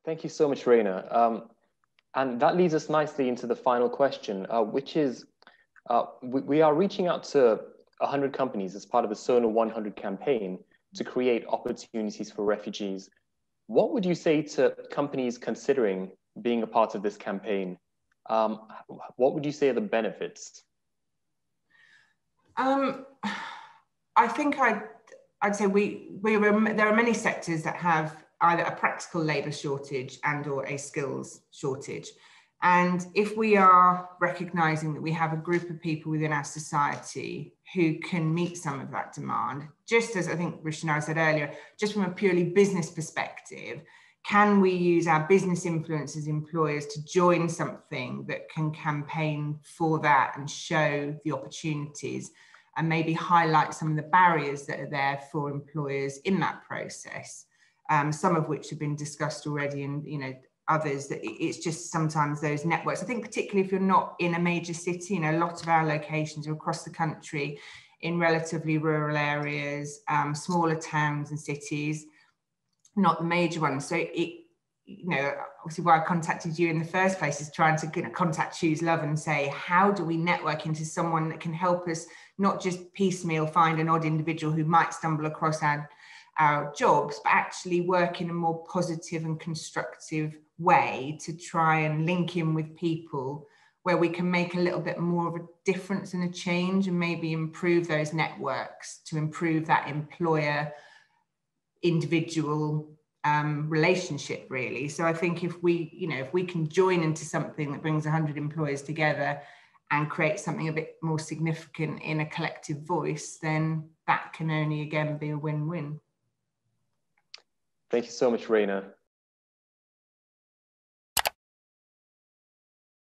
Thank you so much, Raina. And that leads us nicely into the final question, which is, we are reaching out to 100 companies as part of the SONA 100 campaign to create opportunities for refugees. What would you say to companies considering being a part of this campaign? What would you say are the benefits? I think I'd say there are many sectors that have either a practical labour shortage and or a skills shortage. And if we are recognising that we have a group of people within our society who can meet some of that demand, just as I think Rishna said earlier, just from a purely business perspective, can we use our business influence as employers to join something that can campaign for that and show the opportunities and maybe highlight some of the barriers that are there for employers in that process? Some of which have been discussed already, and others that it's just sometimes those networks. I think particularly if you're not in a major city, a lot of our locations are across the country in relatively rural areas, smaller towns and cities, not the major ones. So obviously why I contacted you in the first place is trying to contact Choose Love and say, how do we network into someone that can help us not just piecemeal find an odd individual who might stumble across our jobs, but actually work in a more positive and constructive way to try and link in with people where we can make a little bit more of a difference and a change, and maybe improve those networks to improve that employer individual relationship, really. So I think if we can join into something that brings 100 employers together and create something a bit more significant in a collective voice, then that can only again be a win-win. Thank you so much, Raina.